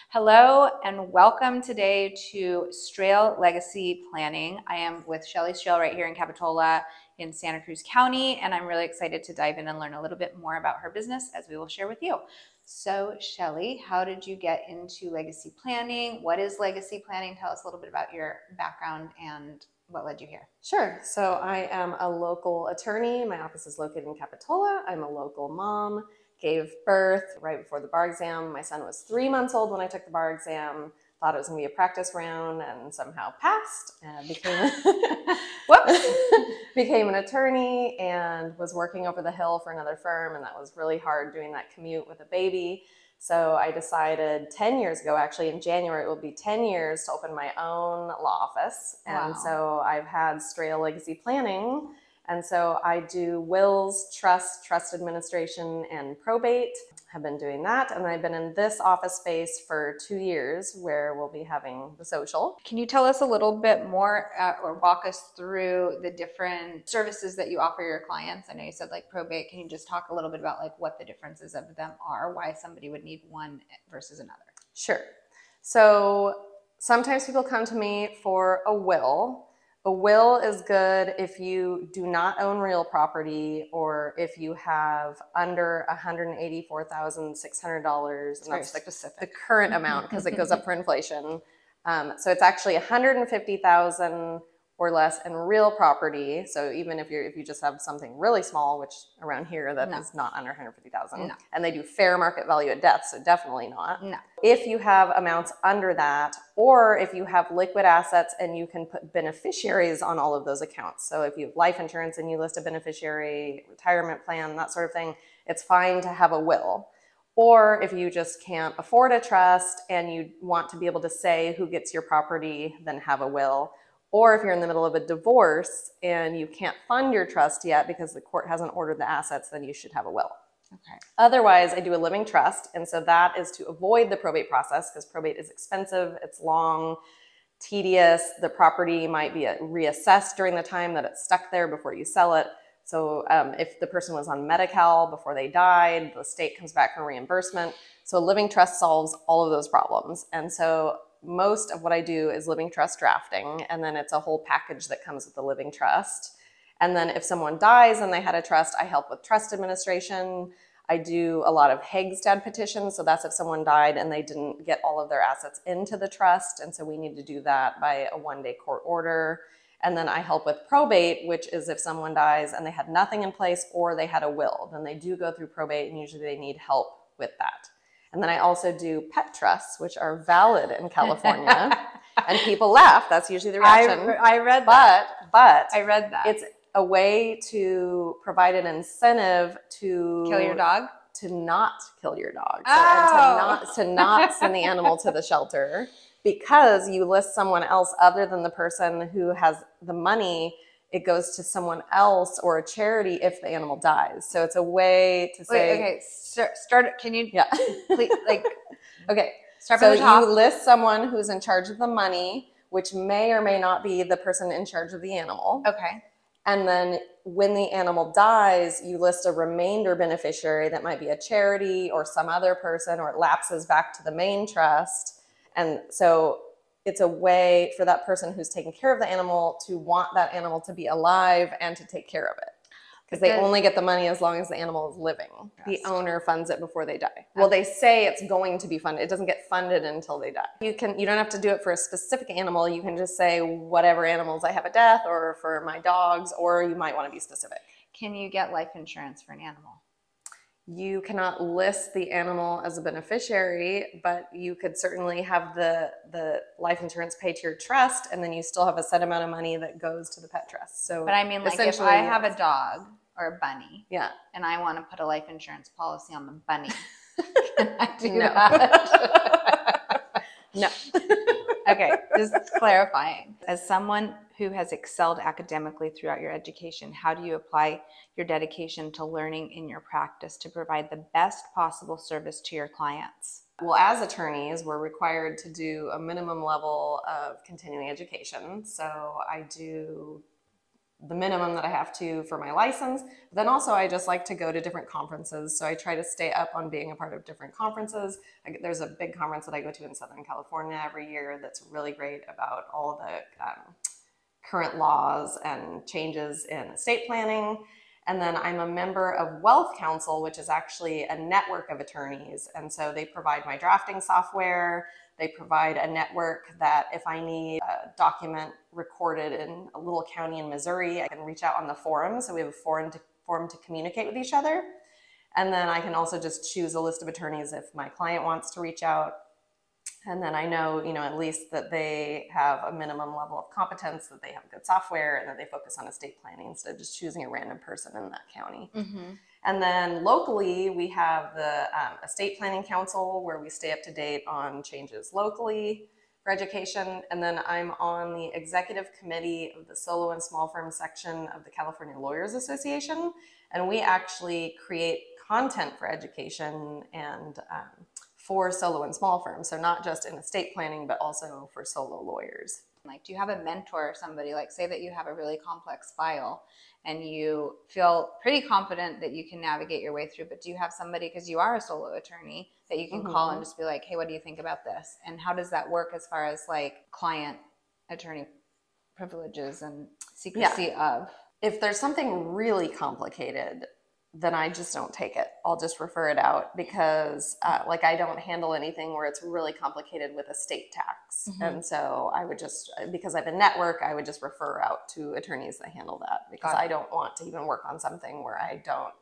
Hello and welcome today to Strahle Legacy Planning. I am with Shelli Strahle right here in Capitola in Santa Cruz County, and I'm really excited to dive in and learn a little bit more about her business as we will share with you. So Shelli, how did you get into legacy planning? What is legacy planning? Tell us a little bit about your background and what led you here. Sure. So I am a local attorney. My office is located in Capitola. I'm a local mom. Gave birth right before the bar exam. My son was 3 months old when I took the bar exam. Thought it was going to be a practice round and somehow passed. Became an attorney and was working over the hill for another firm, and that was really hard doing that commute with a baby. So I decided 10 years ago, actually in January, it will be 10 years to open my own law office. Wow. And so I've had Strahle Legacy Planning. And so I do wills, trust administration, and probate. Have been doing that. And I've been in this office space for 2 years where we'll be having the social. Can you tell us a little bit more or walk us through the different services that you offer your clients? I know you said like probate. Can you just talk a little bit about like what the differences of them are, why somebody would need one versus another? Sure. So sometimes people come to me for a will. A will is good if you do not own real property or if you have under $184,600. And that's the current amount because it goes up for inflation. So it's actually $150,000 or less in real property. So even if you just have something really small, which around here that is not under $150,000, and they do fair market value at death, so definitely not. No. If you have amounts under that, or if you have liquid assets and you can put beneficiaries on all of those accounts. So if you have life insurance and you list a beneficiary, retirement plan, that sort of thing, it's fine to have a will. Or if you just can't afford a trust and you want to be able to say who gets your property, then have a will. Or if you're in the middle of a divorce and you can't fund your trust yet because the court hasn't ordered the assets, then you should have a will. Okay. Otherwise, I do a living trust. And so that is to avoid the probate process because probate is expensive, it's long, tedious. The property might be reassessed during the time that it's stuck there before you sell it. So if the person was on Medi-Cal before they died, the state comes back for reimbursement. So a living trust solves all of those problems. And so most of what I do is living trust drafting, and then it's a whole package that comes with the living trust. And then if someone dies and they had a trust, I help with trust administration. I do a lot of Hagstad petitions, so that's if someone died and they didn't get all of their assets into the trust, and so we need to do that by a one-day court order. And then I help with probate, which is if someone dies and they had nothing in place or they had a will, then they do go through probate, and usually they need help with that. And then I also do pet trusts, which are valid in California. And people laugh. That's usually the reaction. I read that. But I read that. It's a way to provide an incentive to kill your dog? To not kill your dog. Oh. And to not send the animal to the shelter because you list someone else other than the person who has the money. It goes to someone else or a charity if the animal dies. So it's a way to say... Wait, okay, start, can you... Yeah. Please, like... Okay, start so from the top. you list someone who's in charge of the money, which may or may not be the person in charge of the animal. Okay. And then when the animal dies, you list a remainder beneficiary that might be a charity or some other person, or it lapses back to the main trust. And so it's a way for that person who's taking care of the animal to want that animal to be alive and to take care of it. Because they only get the money as long as the animal is living. The owner funds it before they die. Well, they say it's going to be funded. It doesn't get funded until they die. You don't have to do it for a specific animal. You can just say whatever animals I have at death, or for my dogs, or you might want to be specific. Can you get life insurance for an animal? You cannot list the animal as a beneficiary, but you could certainly have the life insurance pay to your trust, and then you still have a set amount of money that goes to the pet trust. So, but I mean, like if I have a dog or a bunny, and I want to put a life insurance policy on the bunny, can I do that? No. Okay, just clarifying. As someone who has excelled academically throughout your education, how do you apply your dedication to learning in your practice to provide the best possible service to your clients? Well, as attorneys, we're required to do a minimum level of continuing education. So I do the minimum that I have to for my license. But then also I just like to go to different conferences. So I try to stay up on being a part of different conferences. There's a big conference that I go to in Southern California every year that's really great about all the current laws and changes in estate planning. And then I'm a member of Wealth Council, which is actually a network of attorneys. And so they provide my drafting software. They provide a network that if I need a document recorded in a little county in Missouri, I can reach out on the forum. So we have a forum to communicate with each other. And then I can also just choose a list of attorneys if my client wants to reach out. And then I know, at least that they have a minimum level of competence, that they have good software, and that they focus on estate planning instead of just choosing a random person in that county. Mm-hmm. And then locally, we have the Estate Planning Council, where we stay up to date on changes locally for education. And then I'm on the executive committee of the Solo and Small Firm section of the California Lawyers Association. And we actually create content for education and for solo and small firms. So not just in estate planning, but also for solo lawyers. Like, do you have a mentor or somebody, like say that you have a really complex file and you feel pretty confident that you can navigate your way through, but do you have somebody, because you are a solo attorney, that you can call and just be like, hey, what do you think about this? And how does that work as far as like client attorney privileges and secrecy of? If there's something really complicated, then I just don't take it. I'll just refer it out because I don't handle anything where it's really complicated with estate tax. Mm-hmm. And so I would just, because I have a network, I would just refer out to attorneys that handle that, because I don't want to even work on something where I don't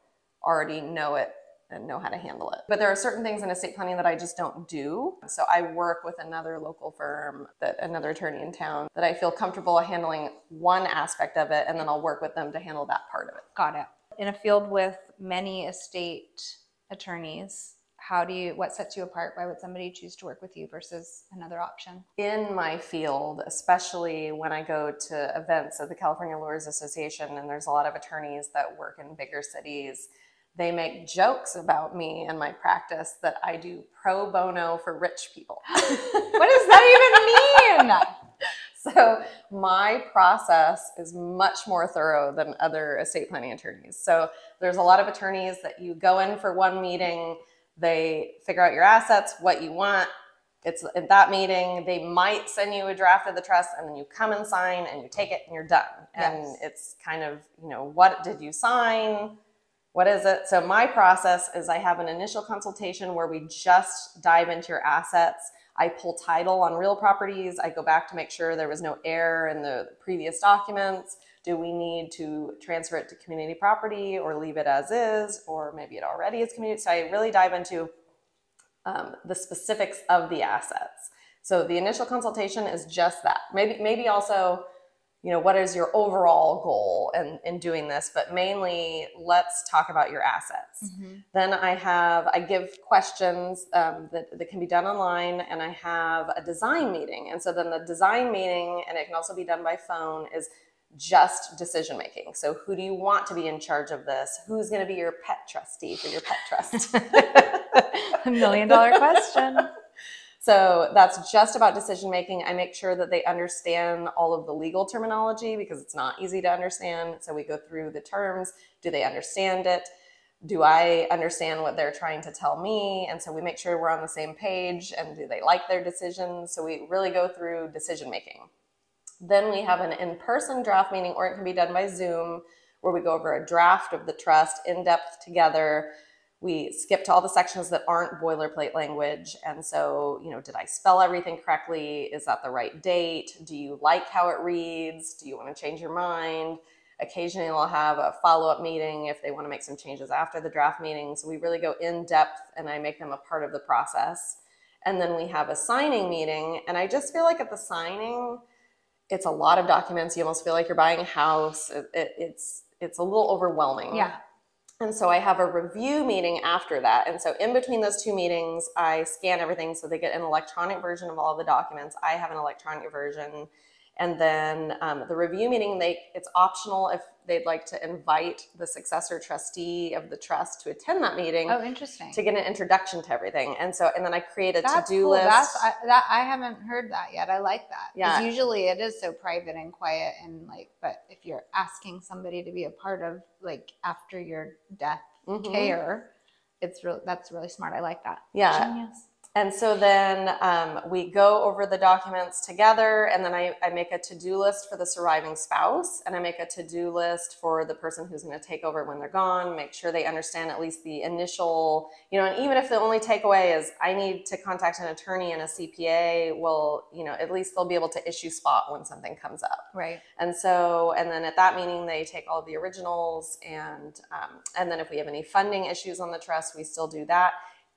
already know it and know how to handle it. But there are certain things in estate planning that I just don't do. So I work with another local firm, another attorney in town, that I feel comfortable handling one aspect of it, and then I'll work with them to handle that part of it. Got it. In a field with many estate attorneys, what sets you apart? Why would somebody choose to work with you versus another option? In my field, especially when I go to events of the California Lawyers Association, and there's a lot of attorneys that work in bigger cities, they make jokes about me and my practice that I do pro bono for rich people. What does that even mean? So my process is much more thorough than other estate planning attorneys. So there's a lot of attorneys that you go in for one meeting, they figure out your assets, what you want. It's at that meeting, they might send you a draft of the trust, and then you come and sign and you take it and you're done. And it's kind of, what did you sign? What is it? So my process is I have an initial consultation where we just dive into your assets. I pull title on real properties. I go back to make sure there was no error in the previous documents. Do we need to transfer it to community property or leave it as is, or maybe it already is community? So I really dive into the specifics of the assets. So the initial consultation is just that. Maybe also, what is your overall goal in doing this? But mainly, let's talk about your assets. Mm-hmm. Then I give questions that can be done online, and I have a design meeting. And so then the design meeting, and it can also be done by phone, is just decision making. So who do you want to be in charge of this? Who's going to be your pet trustee for your pet trust? $1 million question. So that's just about decision making. I make sure that they understand all of the legal terminology, because it's not easy to understand. So we go through the terms. Do they understand it? Do I understand what they're trying to tell me? And so we make sure we're on the same page. And do they like their decisions? So we really go through decision making. Then we have an in-person draft meeting, or it can be done by Zoom, where we go over a draft of the trust in depth together. We skip to all the sections that aren't boilerplate language. And so, did I spell everything correctly? Is that the right date? Do you like how it reads? Do you want to change your mind? Occasionally I'll have a follow-up meeting if they want to make some changes after the draft meeting. So we really go in depth, and I make them a part of the process. And then we have a signing meeting. And I just feel like at the signing, it's a lot of documents. You almost feel like you're buying a house. It's a little overwhelming. Yeah. And so I have a review meeting after that. And so in between those two meetings, I scan everything so they get an electronic version of all of the documents. I have an electronic version. And then the review meeting, it's optional if they'd like to invite the successor trustee of the trust to attend that meeting. Oh, interesting. To get an introduction to everything. And then I create a to-do cool. list. I haven't heard that yet. I like that. Yeah. Because usually it is so private and quiet and but if you're asking somebody to be a part of after your death care, that's really smart. I like that. Yeah. Genius. And so then we go over the documents together, and then I make a to-do list for the surviving spouse, and I make a to-do list for the person who's going to take over when they're gone, make sure they understand at least the initial, and even if the only takeaway is I need to contact an attorney and a CPA, well, at least they'll be able to issue spot when something comes up. Right. And then at that meeting, they take all of the originals, and then if we have any funding issues on the trust, we still do that.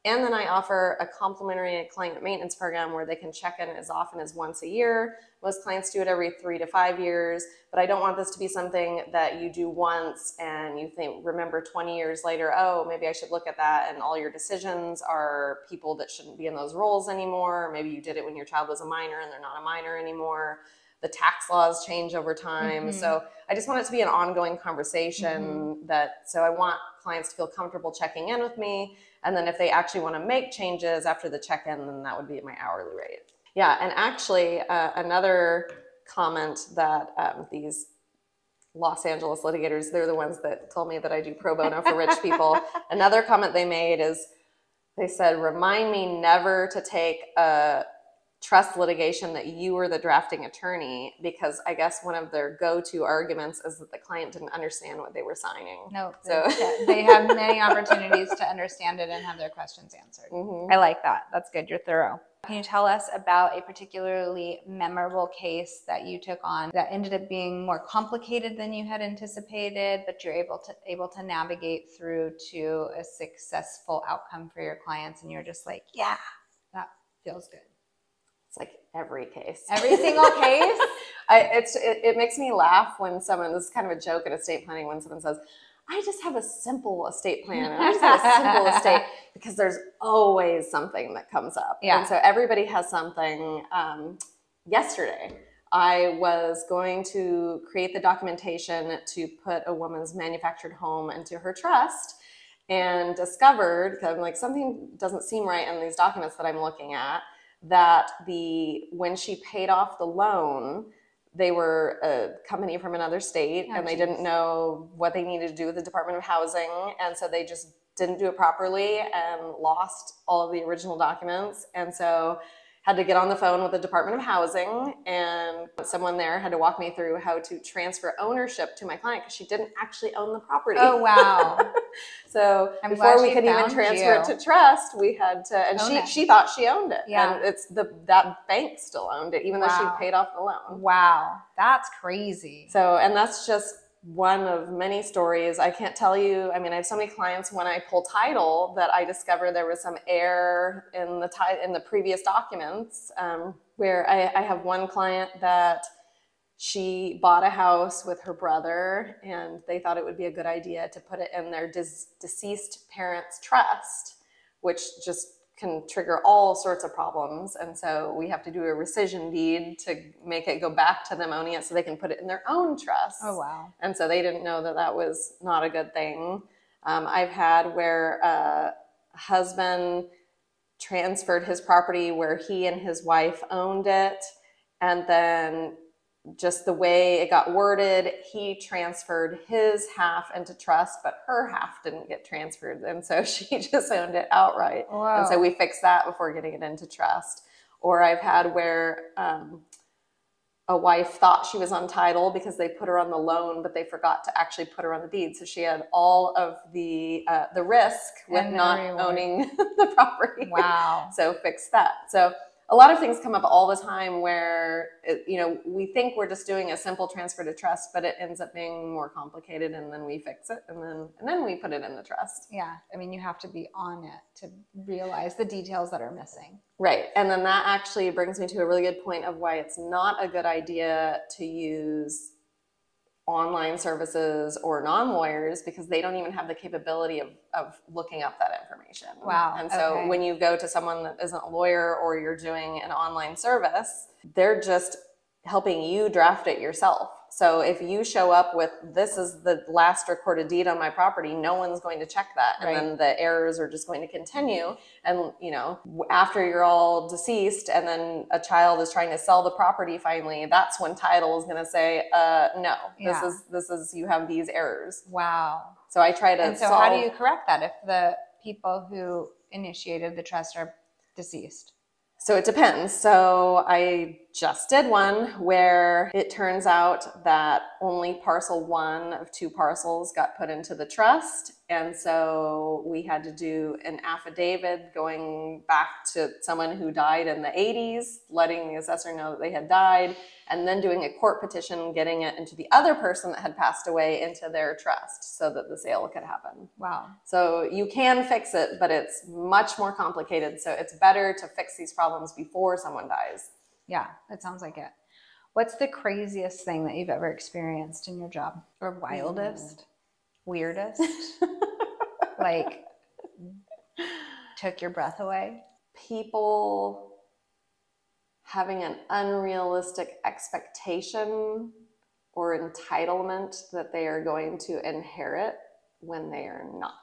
And then I offer a complimentary client maintenance program where they can check in as often as once a year. Most clients do it every 3 to 5 years, but I don't want this to be something that you do once and you remember 20 years later, oh, maybe I should look at that, and all your decisions are people that shouldn't be in those roles anymore. Maybe you did it when your child was a minor and they're not a minor anymore. The tax laws change over time. So I just want it to be an ongoing conversation so I want clients to feel comfortable checking in with me. And then if they actually want to make changes after the check-in, then that would be my hourly rate. Yeah, and actually another comment that these Los Angeles litigators, they're the ones that told me that I do pro bono for rich people. Another comment they made is they said, remind me never to take a trust litigation that you were the drafting attorney, because I guess one of their go-to arguments is that the client didn't understand what they were signing. No, so they have many opportunities to understand it and have their questions answered. I like that. That's good. You're thorough. Can you tell us about a particularly memorable case that you took on that ended up being more complicated than you had anticipated, but you're able to navigate through to a successful outcome for your clients, and you're just like, yeah, that feels good? It's like every case. Every single case? It makes me laugh when this is kind of a joke at estate planning, when someone says, I just have a simple estate plan, and I just have a simple estate, because there's always something that comes up. Yeah. And so everybody has something. Yesterday, I was going to create the documentation to put a woman's manufactured home into her trust, and discovered, because I'm like, something doesn't seem right in these documents that I'm looking at, that when she paid off the loan, they were a company from another state, and they didn't know what they needed to do with the Department of Housing, and so they just didn't do it properly and lost all of the original documents. And so had to get on the phone with the Department of Housing, and someone there had to walk me through how to transfer ownership to my client, because she didn't actually own the property. Oh, wow. So before we could even transfer it to trust, we had to, and she thought she owned it. Yeah. And that bank still owned it, even though she paid off the loan. Wow. That's crazy. So, and that's just one of many stories. I can't tell you. I mean, I have so many clients, when I pull title, that I discover there was some error in the previous documents. Where I have one client that she bought a house with her brother, and they thought it would be a good idea to put it in their deceased parents' trust, which just can trigger all sorts of problems. And so we have to do a rescission deed to make it go back to them owning it, so they can put it in their own trust. Oh, wow. And so they didn't know that was not a good thing. I've had where a husband transferred his property where he and his wife owned it, and then just the way it got worded, he transferred his half into trust, but her half didn't get transferred. And so she just owned it outright. Wow. And so we fixed that before getting it into trust. Or I've had where a wife thought she was on title because they put her on the loan, but they forgot to actually put her on the deed. So she had all of the risk with not owning the property. Wow. So fix that. So a lot of things come up all the time where, we think we're just doing a simple transfer to trust, but it ends up being more complicated, and then we fix it, and then we put it in the trust. Yeah. I mean, you have to be on it to realize the details that are missing. Right. And then that actually brings me to a really good point of why it's not a good idea to use online services or non-lawyers, because they don't even have the capability of looking up that information. Wow. And so when you go to someone that isn't a lawyer, or you're doing an online service, they're just helping you draft it yourself. So if you show up with, this is the last recorded deed on my property, no one's going to check that. And then the errors are just going to continue. And, you know, after you're all deceased and then a child is trying to sell the property finally, that's when title is going to say, no, this is, you have these errors. Wow. So I try to And so how do you correct that if the people who initiated the trust are deceased? So it depends. So I just did one where it turns out that only parcel 1 of 2 parcels got put into the trust. And so we had to do an affidavit going back to someone who died in the 80s, letting the assessor know that they had died, and then doing a court petition, getting it into the other person that had passed away into their trust so that the sale could happen. Wow. So you can fix it, but it's much more complicated. So it's better to fix these problems before someone dies. Yeah, that sounds like it. What's the craziest thing that you've ever experienced in your job? Or wildest? Weirdest? Like, took your breath away? People having an unrealistic expectation or entitlement that they are going to inherit when they are not.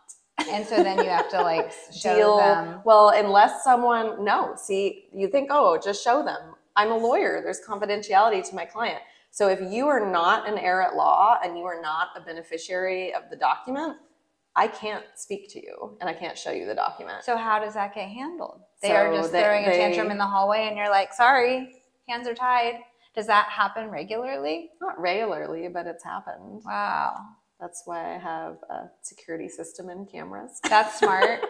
And so then you have to like show them. Well, unless someone, no, see, you think, oh, just show them. I'm a lawyer. There's confidentiality to my client. So if you are not an heir at law and you are not a beneficiary of the document, I can't speak to you and I can't show you the document. So how does that get handled? They are just throwing a tantrum in the hallway and you're like, sorry, hands are tied. Does that happen regularly? Not regularly, but it's happened. Wow. That's why I have a security system and cameras. That's smart.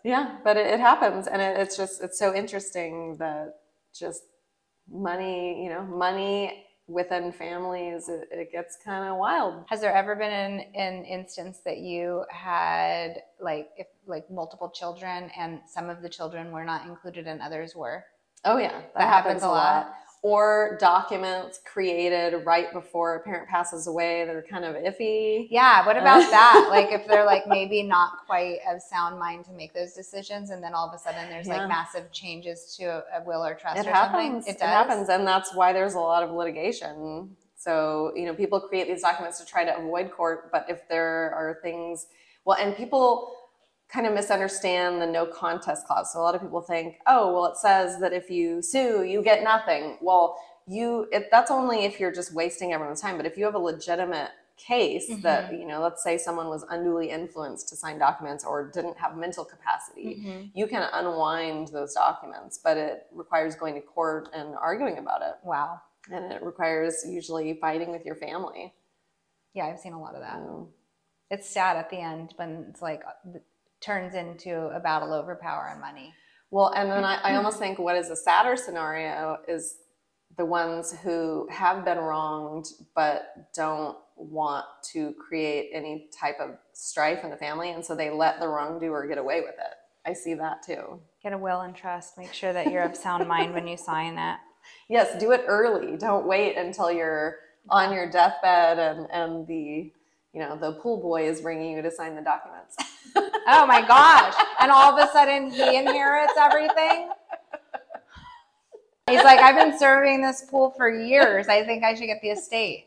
Yeah, but it happens. And it's so interesting that just money, money within families, it gets kind of wild. Has there ever been an instance that you had like multiple children and some of the children were not included and others were? Oh yeah, that happens a lot. Or documents created right before a parent passes away that are kind of iffy. Yeah, what about that? Like if they're like maybe not quite of sound mind to make those decisions and then all of a sudden there's like massive changes to a will or trust or something? It happens, and that's why there's a lot of litigation. So, people create these documents to try to avoid court, but if there are things, and people kind of misunderstand the no contest clause. So a lot of people think, oh, well, it says that if you sue, you get nothing. Well, that's only if you're just wasting everyone's time. But if you have a legitimate case that, let's say someone was unduly influenced to sign documents or didn't have mental capacity, you can unwind those documents, but it requires going to court and arguing about it. Wow. And it requires usually fighting with your family. Yeah, I've seen a lot of that. It's sad at the end when it's like turns into a battle over power and money. Well, and then I almost think what is a sadder scenario is the ones who have been wronged but don't want to create any type of strife in the family, and so they let the wrongdoer get away with it. I see that too. Get a will and trust. Make sure that you're of sound mind when you sign it. Yes, do it early. Don't wait until you're on your deathbed and the pool boy is bringing you to sign the documents. Oh my gosh. And all of a sudden he inherits everything. He's like, I've been serving this pool for years. I think I should get the estate.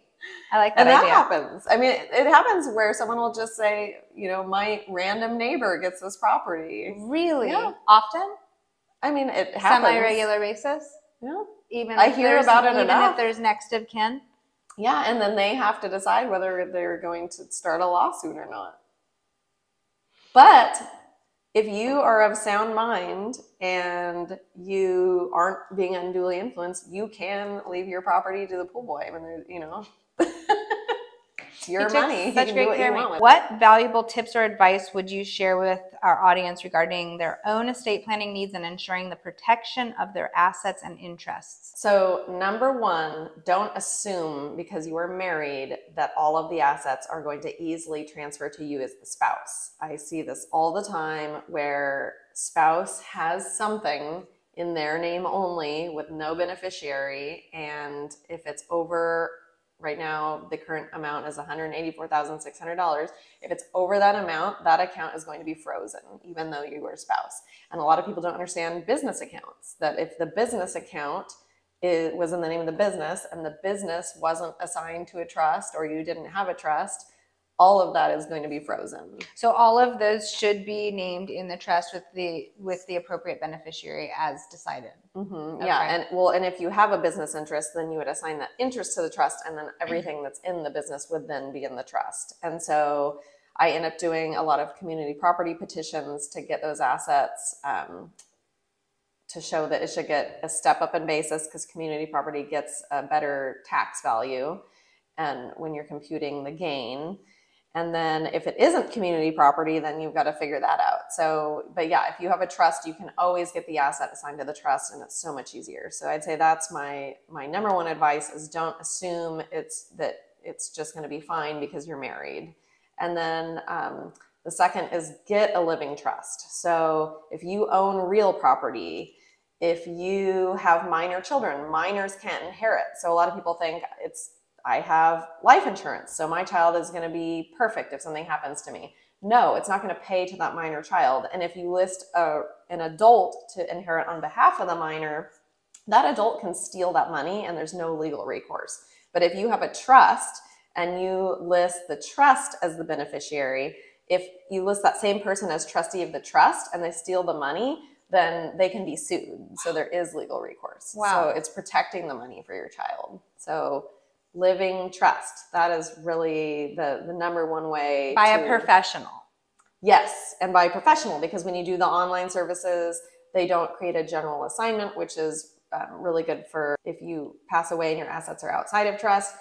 I like that idea. And that happens. I mean, it happens where someone will just say, my random neighbor gets this property. Really? Yeah. Often? I mean, it happens. Semi-regular basis? Yeah. Even I hear about it enough. Even if there's next of kin? Yeah, and then they have to decide whether they're going to start a lawsuit or not. But if you are of sound mind and you aren't being unduly influenced, you can leave your property to the pool boy. I mean, it's your money. Such great care. What valuable tips or advice would you share with our audience regarding their own estate planning needs and ensuring the protection of their assets and interests? So number one, don't assume because you are married that all of the assets are going to easily transfer to you as the spouse. I see this all the time where spouse has something in their name only with no beneficiary, and if it's over, right now the current amount is $184,600. If it's over that amount, that account is going to be frozen even though you were a spouse. And a lot of people don't understand business accounts, that if the business account it was in the name of the business and the business wasn't assigned to a trust, or you didn't have a trust, all of that is going to be frozen. So all of those should be named in the trust with the appropriate beneficiary as decided. Okay. Yeah, and if you have a business interest, then you would assign that interest to the trust, and then everything that's in the business would then be in the trust. And so I end up doing a lot of community property petitions to get those assets, to show that it should get a step up in basis, because community property gets a better tax value and when you're computing the gain. And then if it isn't community property, then you've got to figure that out. So, but yeah, if you have a trust, you can always get the asset assigned to the trust, and it's so much easier. So I'd say that's my number one advice, is don't assume it's just going to be fine because you're married. And then the second is get a living trust. So if you own real property, if you have minor children, minors can't inherit. So a lot of people think I have life insurance, so my child is going to be perfect if something happens to me. No, it's not going to pay to that minor child. And if you list an adult to inherit on behalf of the minor, that adult can steal that money and there's no legal recourse. But if you have a trust and you list the trust as the beneficiary, if you list that same person as trustee of the trust and they steal the money, then they can be sued. So there is legal recourse. Wow. So it's protecting the money for your child. So living trust, that is really the number one way. By a professional. Yes, and by professional, because when you do the online services, they don't create a general assignment, which is really good for if you pass away and your assets are outside of trust.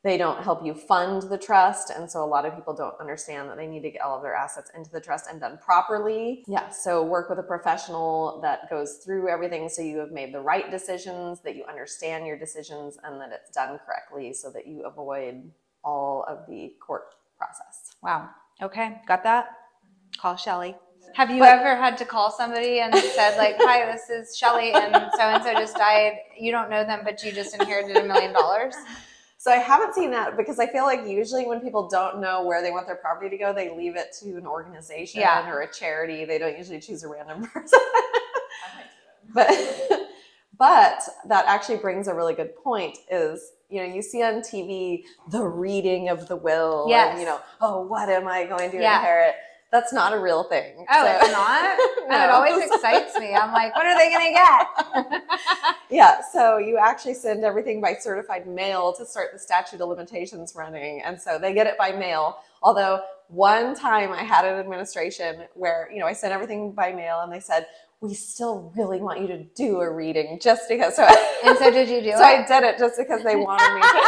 They don't help you fund the trust. And so a lot of people don't understand that they need to get all of their assets into the trust and done properly. Yeah, so work with a professional that goes through everything so you have made the right decisions, that you understand your decisions, and that it's done correctly so that you avoid all of the court process. Wow. Okay, got that? Call Shelli. Have you ever had to call somebody and said, like, hi, this is Shelli and so just died. You don't know them, but you just inherited $1 million? So I haven't seen that, because I feel like usually when people don't know where they want their property to go, they leave it to an organization or a charity. They don't usually choose a random person. But that actually brings a really good point, is, you see on TV the reading of the will. Yes. And, oh, what am I going to inherit? That's not a real thing. Oh, so, it's not? No. It always excites me. I'm like, what are they going to get? Yeah, so you actually send everything by certified mail to start the statute of limitations running. And so they get it by mail. Although one time I had an administration where, I sent everything by mail and they said, we still really want you to do a reading just because. And so did you do it? So I did it just because they wanted me to.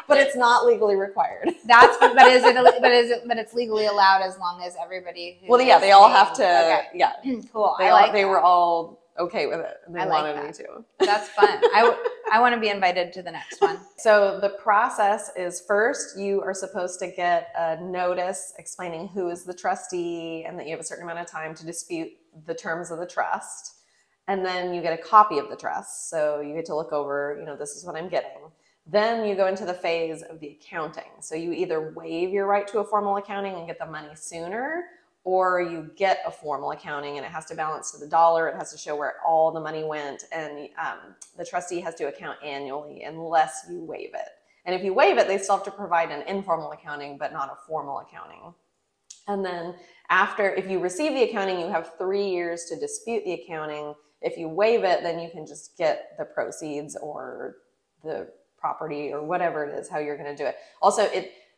But it's not legally required. But it's legally allowed as long as everybody who they all have to. Okay. Yeah. Cool. They were all okay with it. And they wanted me to. That's fun. I want to be invited to the next one. So the process is, first you are supposed to get a notice explaining who is the trustee and that you have a certain amount of time to dispute the terms of the trust. And then you get a copy of the trust. So you get to look over, this is what I'm getting. Then you go into the phase of the accounting. So you either waive your right to a formal accounting and get the money sooner, or you get a formal accounting and it has to balance to the dollar. It has to show where all the money went. And the trustee has to account annually unless you waive it. And if you waive it, they still have to provide an informal accounting, but not a formal accounting. And then if you receive the accounting, you have 3 years to dispute the accounting. If you waive it, then you can just get the proceeds or the property or whatever it is, how you're going to do it. Also,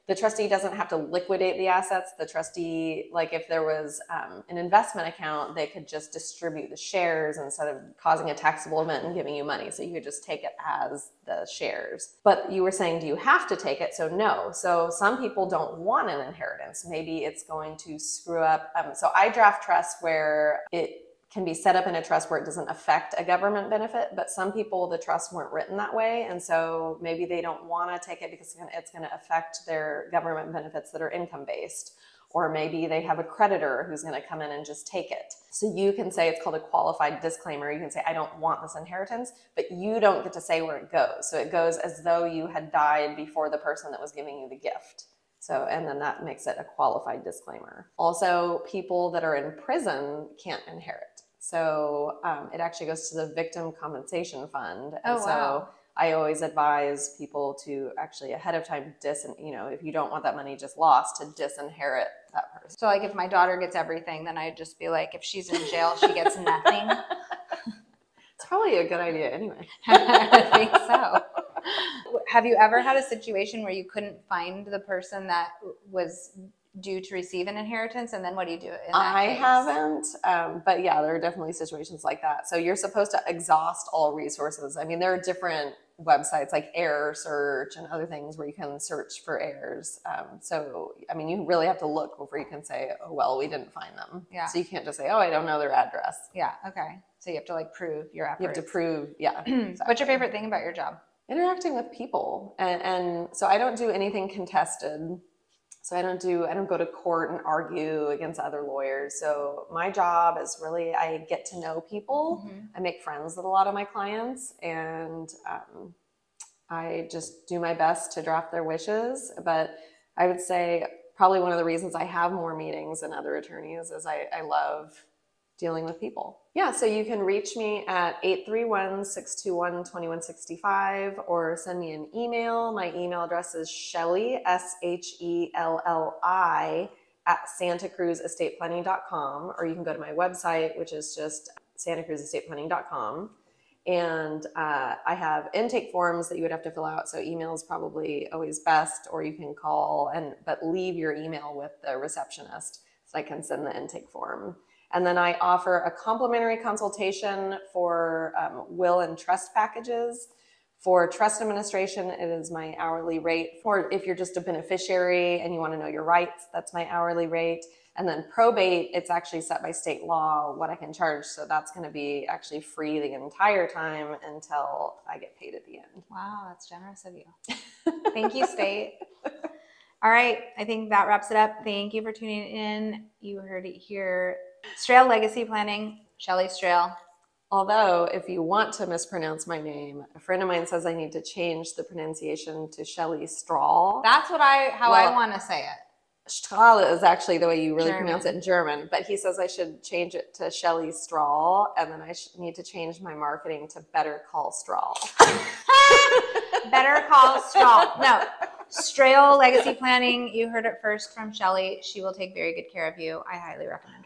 the trustee doesn't have to liquidate the assets. The trustee, like if there was an investment account, they could just distribute the shares instead of causing a taxable event and giving you money. So you could just take it as the shares. But you were saying, do you have to take it? So no. So some people don't want an inheritance. Maybe it's going to screw up. So I draft trusts where it can be set up in a trust where it doesn't affect a government benefit, but some people, the trusts weren't written that way. And so maybe they don't want to take it because it's going to affect their government benefits that are income-based. Or maybe they have a creditor who's going to come in and just take it. So you can say, it's called a qualified disclaimer. You can say, I don't want this inheritance, but you don't get to say where it goes. So it goes as though you had died before the person that was giving you the gift. So, and then that makes it a qualified disclaimer. Also, people that are in prison can't inherit. So it actually goes to the victim compensation fund. And Oh, wow. so I always advise people to actually ahead of time if you don't want that money just lost, to disinherit that person. So like if my daughter gets everything, then I'd just be like, if she's in jail, she gets nothing. It's probably a good idea anyway. I think so. Have you ever had a situation where you couldn't find the person that was due to receive an inheritance, and then what do you do in that case? Haven't, but yeah, there are definitely situations like that. So you're supposed to exhaust all resources. I mean, there are different websites like Heir Search and other things where you can search for heirs. So, I mean, you really have to look before you can say, oh, well, we didn't find them. Yeah. So you can't just say, oh, I don't know their address. Yeah, okay. So you have to like prove your efforts. You have to prove, yeah. Exactly. What's your favorite thing about your job? Interacting with people. And so I don't do anything contested. So I don't go to court and argue against other lawyers. So my job is really, I get to know people. Mm-hmm. I make friends with a lot of my clients, and I just do my best to draft their wishes. But I would say probably one of the reasons I have more meetings than other attorneys is I love dealing with people. Yeah, so you can reach me at 831-621-2165 or send me an email. My email address is Shelli, Shelli, at santacruzestateplanning.com, or you can go to my website, which is just santacruzestateplanning.com. And I have intake forms that you would have to fill out. So email is probably always best, or you can call, but leave your email with the receptionist so I can send the intake form. And then I offer a complimentary consultation for will and trust packages. For trust administration, it is my hourly rate. For if you're just a beneficiary and you want to know your rights, that's my hourly rate. And then probate, it's actually set by state law what I can charge. So that's going to be actually free the entire time until I get paid at the end. Wow, that's generous of you. Thank you, state. All right, I think that wraps it up. Thank you for tuning in. You heard it here. Strahle Legacy Planning, Shelli Strahle. Although, if you want to mispronounce my name, a friend of mine says I need to change the pronunciation to Shelli Strahle. That's how I want to say it. Strahle is actually the way you really German. pronounce it in German, but he says I should change it to Shelli Strahle, and then I need to change my marketing to Better Call Strahle. Better Call Strahle. No, Strahle Legacy Planning. You heard it first from Shelli. She will take very good care of you. I highly recommend her.